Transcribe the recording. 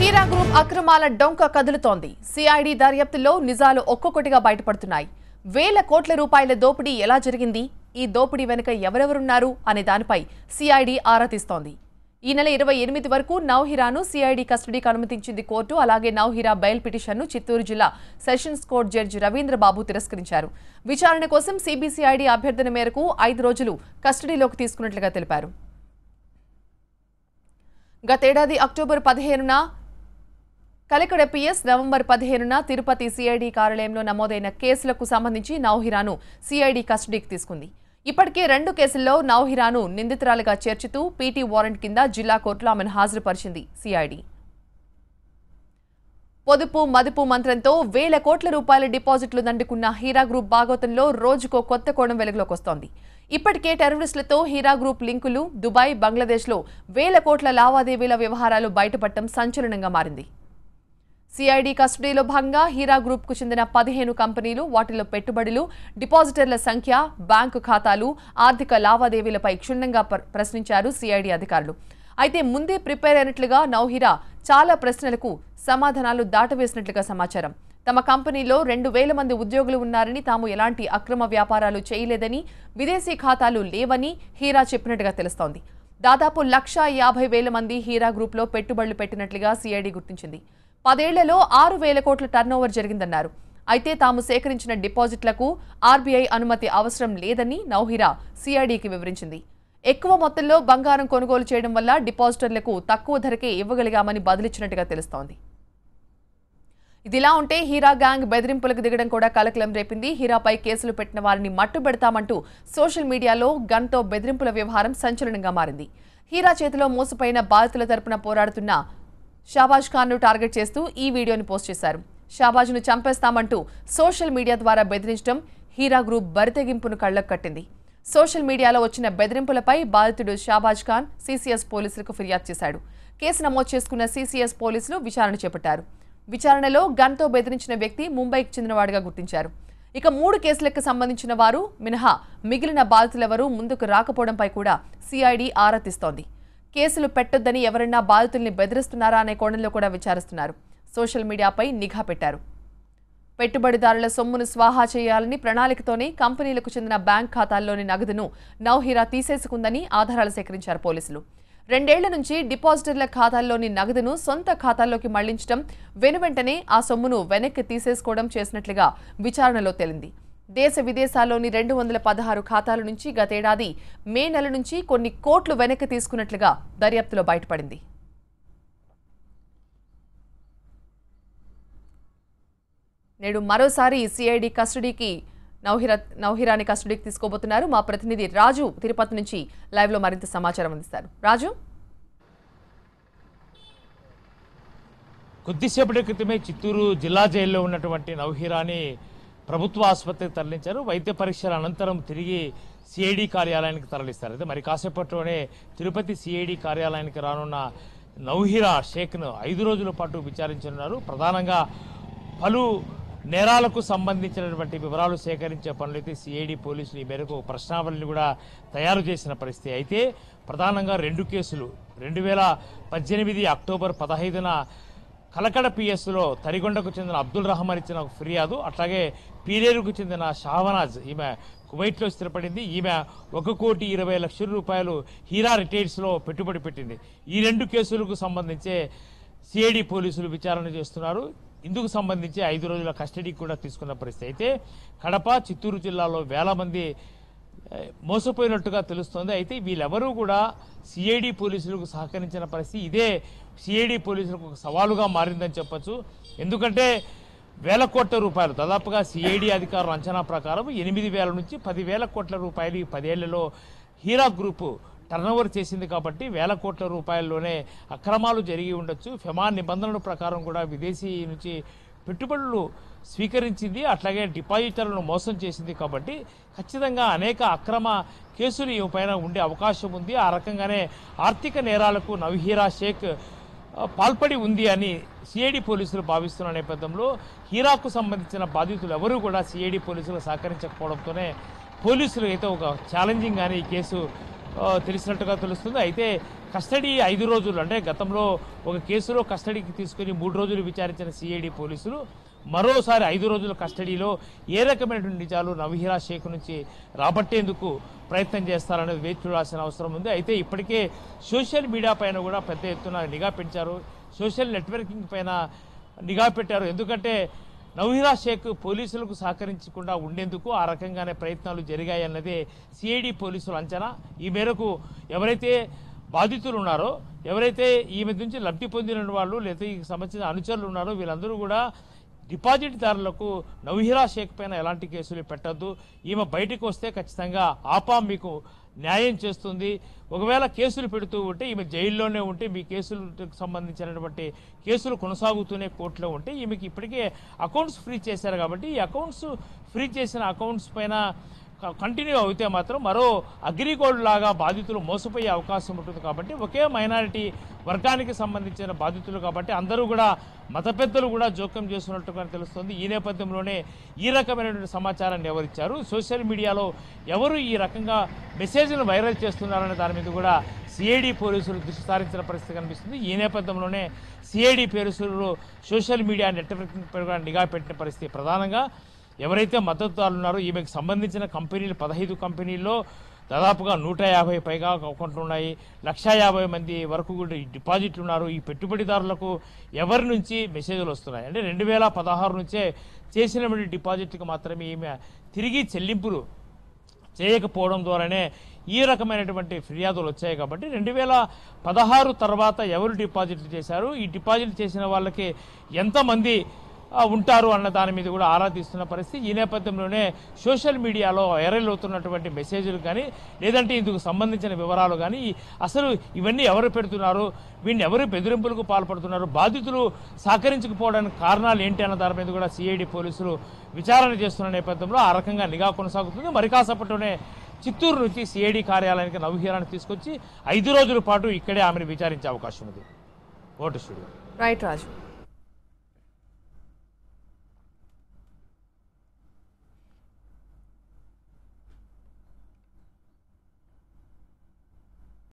Heera group అక్రమాల డొంక కదులుతోంది. సిఐడి దర్యాప్తులో నిజాలు ఒక్కొక్కటిగా బయటపడుతున్నాయి. వేల కోట్ల రూపాయల దోపిడీ ఎలా జరిగింది, ఈ దోపిడీ వెనుక ఎవరెవరున్నారు అనే దానిపై సిఐడి ఆరా తీస్తోంది. ఈ నెల 28 వరకు నౌహీరాను సిఐడి కస్టడీకి అనుమతించింది కోర్టు. అలాగే నౌహీరా బెయిల్ పిటిషన్ను చిత్తూరు జిల్లా సెషన్స్ కోర్టు జడ్జి రవీంద్రబాబు తిరస్కరించారు. విచారణ కోసం సిబిసిఐడి అభ్యర్థన మేరకు 5 రోజులు కస్టడీలోకి తీసుకున్నట్లుగా తెలిపారు. గతేడాది అక్టోబర్ 15న కలకడ పిఎస్, నవంబర్ 15న తిరుపతి సిఐడి కార్యాలయంలో నమోదైన కేసులకు సంబంధించి నౌహీరాను సిఐడి కస్టడీకి తీసుకుంది. ఇప్పటికే 2 కేసుల్లో నౌహీరాను నిందితురాలుగా చేర్చుతూ పీటీ వారెంట్ కింద జిల్లా కోర్టులో ఆమెను హాజరుపరిచింది సిఐడి. పొదుపు మదుపు మంత్రంతో వేల కోట్ల రూపాయల డిపాజిట్లు దండుకున్న హీరా గ్రూప్ భాగోతంలో రోజుకో కొత్త కోణం వెలుగులోకి వస్తోంది. ఇప్పటికే టెర్రరిస్టులతో హీరా గ్రూప్ లింకులు, దుబాయ్, బంగ్లాదేశ్లో వేల కోట్ల లావాదేవీల వ్యవహారాలు బయటపడటం సంచలనంగా మారింది. సిఐడి కస్టడీలో భాగంగా హీరా గ్రూప్కు చెందిన 15 కంపెనీలు, వాటిలో పెట్టుబడులు, డిపాజిటర్ల సంఖ్య, బ్యాంకు ఖాతాలు, ఆర్థిక లావాదేవీలపై క్షుణ్ణంగా ప్రశ్నించారు సిఐడి అధికారులు. అయితే ముందే ప్రిపేర్ అయినట్లుగా నౌహీరా చాలా ప్రశ్నలకు సమాధానాలు దాటవేసినట్లుగా సమాచారం. తమ కంపెనీలో 2000 మంది ఉద్యోగులు ఉన్నారని, తాము ఎలాంటి అక్రమ వ్యాపారాలు చేయలేదని, విదేశీ ఖాతాలు లేవని హీరా చెప్పినట్టుగా తెలుస్తోంది. దాదాపు 1,50,000 మంది హీరా గ్రూప్లో పెట్టుబడులు పెట్టినట్లుగా సిఐడి గుర్తించింది. 10 ఏళ్లలో 6,000 కోట్ల టర్నోవర్ జరిగిందన్నారు. అయితే తాము సేకరించిన డిపాజిట్లకు ఆర్బీఐ అనుమతి అవసరం లేదని నౌహీరా సిఐడికి వివరించింది. ఎక్కువ మొత్తంలో బంగారం కొనుగోలు చేయడం వల్ల డిపాజిటర్లకు తక్కువ ధరకే ఇవ్వగలిగామని బదిలిచ్చినట్టుగా తెలుస్తోంది. ఇదిలా ఉంటే హీరా గ్యాంగ్ బెదిరింపులకు దిగడం కూడా కలకలం రేపింది. హీరాపై కేసులు పెట్టిన వారిని మట్టుబెడతామంటూ సోషల్ మీడియాలో గన్తో బెదిరింపుల వ్యవహారం సంచలనంగా మారింది. హీరా చేతిలో మోసపోయిన బాధితుల తరపున పోరాడుతున్న షాబాజ్ ఖాన్ను టార్గెట్ చేస్తూ ఈ వీడియోని పోస్ట్ చేశారు. షాబాజ్ను చంపేస్తామంటూ సోషల్ మీడియా ద్వారా బెదిరించడం హీరా గ్రూప్ బరితెగింపును కళ్లకు కట్టింది. సోషల్ మీడియాలో వచ్చిన బెదిరింపులపై బాధితుడు షాబాజ్ ఖాన్ సిసిఎస్ పోలీసులకు ఫిర్యాదు చేశాడు. కేసు నమోదు చేసుకున్న సిసిఎస్ పోలీసులు విచారణ చేపట్టారు. విచారణలో గన్తో బెదిరించిన వ్యక్తి ముంబైకి చెందినవాడిగా గుర్తించారు. ఇక 3 కేసులకు సంబంధించిన వారు మినహా మిగిలిన బాధితులెవరూ ముందుకు రాకపోవడంపై కూడా సిఐడి ఆరా తీస్తోంది. కేసులు పెట్టొద్దని ఎవరైనా బాధితుల్ని బెదిరిస్తున్నారా అనే కోణంలో కూడా విచారిస్తున్నారు. సోషల్ మీడియాపై నిఘా పెట్టారు. పెట్టుబడిదారుల సొమ్మును స్వాహా చేయాలని ప్రణాళికతోనే కంపెనీలకు చెందిన బ్యాంక్ ఖాతాల్లోని నగదును నౌహీరా తీసేసుకుందని ఆధారాలు సేకరించారు పోలీసులు. 2 ఏళ్ల నుంచి డిపాజిటర్ల ఖాతాల్లోని నగదును సొంత ఖాతాల్లోకి మళ్లించడం, వెనువెంటనే ఆ సొమ్మును వెనక్కి తీసేసుకోవడం చేసినట్లుగా విచారణలో తేలింది. దేశ విదేశాల్లోని 216 ఖాతాల నుంచి గతేడాది మే నెల నుంచి కొన్ని కోట్లు వెనక్కి తీసుకున్నట్లుగా దర్యాప్తులో బయటపడింది. నేడు మరోసారి సిఐడి కస్టడీకి నౌహీరాని కస్టడీకి తీసుకోబోతున్నారు. మా ప్రతినిధి రాజు తిరుపతి నుంచి లైవ్ లో మరింత సమాచారం అందిస్తారు. రాజు, కొద్దిసేపటి క్రితమే చిత్తూరు జిల్లా జైల్లో ఉన్నటువంటి నౌహీరాని ప్రభుత్వ ఆసుపత్రికి తరలించారు. వైద్య పరీక్షల అనంతరం తిరిగి సిఐడి కార్యాలయానికి తరలిస్తారు. అయితే మరి కాసేపట్లోనే తిరుపతి సిఐడి కార్యాలయానికి రానున్న నౌహీరా షేక్ను 5 రోజుల పాటు విచారించనున్నారు. ప్రధానంగా పలు నేరాలకు సంబంధించినటువంటి వివరాలు సేకరించే పనులైతే సిఐడి పోలీసులు ఈ మేరకు ప్రశ్నావళిని కూడా తయారు చేసిన పరిస్థితి. అయితే ప్రధానంగా 2 కేసులు 2018 అక్టోబర్ 15న కలకడ పిఎస్లో తరిగొండకు చెందిన అబ్దుల్ రహమాన్ ఇచ్చిన ఫిర్యాదు, అట్లాగే పీలేరుకు చెందిన షాహనాజ్, ఈమె కువైట్లో స్థిరపడింది. ఈమె 1,20,00,000 రూపాయలు హీరా రిటైల్స్లో పెట్టుబడి పెట్టింది. ఈ 2 కేసులకు సంబంధించే సిఐడి పోలీసులు విచారణ చేస్తున్నారు. ఇందుకు సంబంధించి 5 రోజుల కస్టడీకి కూడా తీసుకున్న పరిస్థితి. అయితే కడప, చిత్తూరు జిల్లాలో వేల మంది మోసపోయినట్టుగా తెలుస్తోంది. అయితే వీళ్ళెవరూ కూడా సిఐడి పోలీసులకు సహకరించిన పరిస్థితి. ఇదే సిఐడి పోలీసులకు ఒక సవాలుగా మారిందని చెప్పచ్చు. ఎందుకంటే వేల కోట్ల రూపాయలు, దాదాపుగా సిఐడి అధికారుల అంచనా ప్రకారం 8,000 నుంచి 10,000 కోట్ల రూపాయలు ఈ 10 ఏళ్లలో హీరా గ్రూపు టర్నోవర్ చేసింది. కాబట్టి వేల కోట్ల రూపాయల్లోనే అక్రమాలు జరిగి ఉండొచ్చు. ఫెమా నిబంధనల ప్రకారం కూడా విదేశీ నుంచి పెట్టుబడులు స్వీకరించింది, అట్లాగే డిపాజిటర్లను మోసం చేసింది. కాబట్టి ఖచ్చితంగా అనేక అక్రమ కేసులు ఈ పైన ఉండే అవకాశం ఉంది. ఆ రకంగానే ఆర్థిక నేరాలకు నౌహీరా షేక్ పాల్పడి ఉంది అని సిఐడి పోలీసులు భావిస్తున్న నేపథ్యంలో హీరాకు సంబంధించిన బాధితులు ఎవరూ కూడా సిఐడి పోలీసులు సహకరించకపోవడంతోనే పోలీసులు అయితే ఒక ఛాలెంజింగ్ గానే ఈ కేసు తెలిసినట్టుగా తెలుస్తుంది. అయితే కస్టడీ 5 రోజులు అంటే గతంలో ఒక కేసులో కస్టడీకి తీసుకుని 3 రోజులు విచారించిన సిఐడి పోలీసులు మరోసారి 5 రోజుల కస్టడీలో ఏ రకమైనటువంటి నిజాలు నవహీరా షేక్ నుంచి రాబట్టేందుకు ప్రయత్నం చేస్తారనేది వేచి చూడాల్సిన అవసరం ఉంది. అయితే ఇప్పటికే సోషల్ మీడియా పైన కూడా పెద్ద ఎత్తున నిఘా పెంచారు, సోషల్ నెట్వర్కింగ్ పైన నిఘా పెట్టారు. ఎందుకంటే నవహీరా షేక్ పోలీసులకు సహకరించకుండా ఉండేందుకు ఆ రకంగానే ప్రయత్నాలు జరిగాయన్నదే సిఐడి పోలీసుల అంచనా. ఈ మేరకు ఎవరైతే బాధితులు ఉన్నారో, ఎవరైతే ఈమె నుంచి లబ్ధి పొందిన వాళ్ళు లేదా ఈ సంబంధించిన అనుచరులు ఉన్నారో వీళ్ళందరూ కూడా డిపాజిట్దారులకు నవహీరా షేక్ పైన ఎలాంటి కేసులు పెట్టద్దు, ఈమె బయటకు వస్తే ఖచ్చితంగా ఆపా మీకు న్యాయం చేస్తుంది, ఒకవేళ కేసులు పెడుతూ ఉంటే ఈమె జైల్లోనే ఉంటే మీ కేసులకు సంబంధించినటువంటి కేసులు కొనసాగుతూనే కోర్టులో ఉంటే ఈమెకి ఇప్పటికే అకౌంట్స్ ఫ్రీ చేశారు కాబట్టి ఈ అకౌంట్స్ ఫ్రీ చేసిన అకౌంట్స్ పైన కంటిన్యూ అయితే మాత్రం మరో అగ్రిగోల్డ్ లాగా బాధితులు మోసపోయే అవకాశం ఉంటుంది. కాబట్టి ఒకే మైనారిటీ వర్గానికి సంబంధించిన బాధితులు కాబట్టి అందరూ కూడా మత పెద్దలు కూడా జోక్యం చేస్తున్నట్టుగా తెలుస్తుంది. ఈ నేపథ్యంలోనే ఈ రకమైనటువంటి సమాచారాన్ని ఎవరిచ్చారు, సోషల్ మీడియాలో ఎవరు ఈ రకంగా మెసేజ్ను వైరల్ చేస్తున్నారనే దాని మీద కూడా సిఐడి పోలీసులు దృష్టి సారించిన పరిస్థితి కనిపిస్తుంది. ఈ నేపథ్యంలోనే సిఐడి పోలీసులు సోషల్ మీడియా నెట్వర్కింగ్ పై నిఘా పెట్టిన పరిస్థితి. ప్రధానంగా ఎవరైతే మద్దతుదారులు ఉన్నారో ఈమెకు సంబంధించిన కంపెనీలు 15 కంపెనీల్లో దాదాపుగా 150 పైగా అకౌంట్లు ఉన్నాయి, 150 మంది వరకు కూడా డిపాజిట్లు ఉన్నారు. ఈ పెట్టుబడిదారులకు ఎవరి నుంచి మెసేజ్లు వస్తున్నాయి అంటే 2016 నుంచే చేసినటువంటి డిపాజిట్లకు మాత్రమే ఈమె తిరిగి చెల్లింపులు చేయకపోవడం ద్వారానే ఈ రకమైనటువంటి ఫిర్యాదులు వచ్చాయి. కాబట్టి 2016 తర్వాత ఎవరు డిపాజిట్లు చేశారు, ఈ డిపాజిట్ చేసిన వాళ్ళకి ఎంతమంది ఉంటారు అన్న దాని మీద కూడా ఆరా తీస్తున్న పరిస్థితి. ఈ నేపథ్యంలోనే సోషల్ మీడియాలో వైరల్ అవుతున్నటువంటి మెసేజ్లు కానీ లేదంటే ఇందుకు సంబంధించిన వివరాలు కానీ అసలు ఇవన్నీ ఎవరు పెడుతున్నారు, వీడిని ఎవరు బెదిరింపులకు పాల్పడుతున్నారు, బాధితులు సహకరించకపోవడానికి కారణాలు ఏంటి అన్న దాని మీద కూడా సిఐడి పోలీసులు విచారణ చేస్తున్న నేపథ్యంలో ఆ రకంగా నిఘా కొనసాగుతుంది. మరి కాసేపట్లోనే చిత్తూరు నుంచి సిఐడి కార్యాలయానికి నవహీరాను తీసుకొచ్చి 5 రోజుల పాటు ఇక్కడే ఆమెను విచారించే అవకాశం ఉంది. Vote studio. రైట్ రాజు.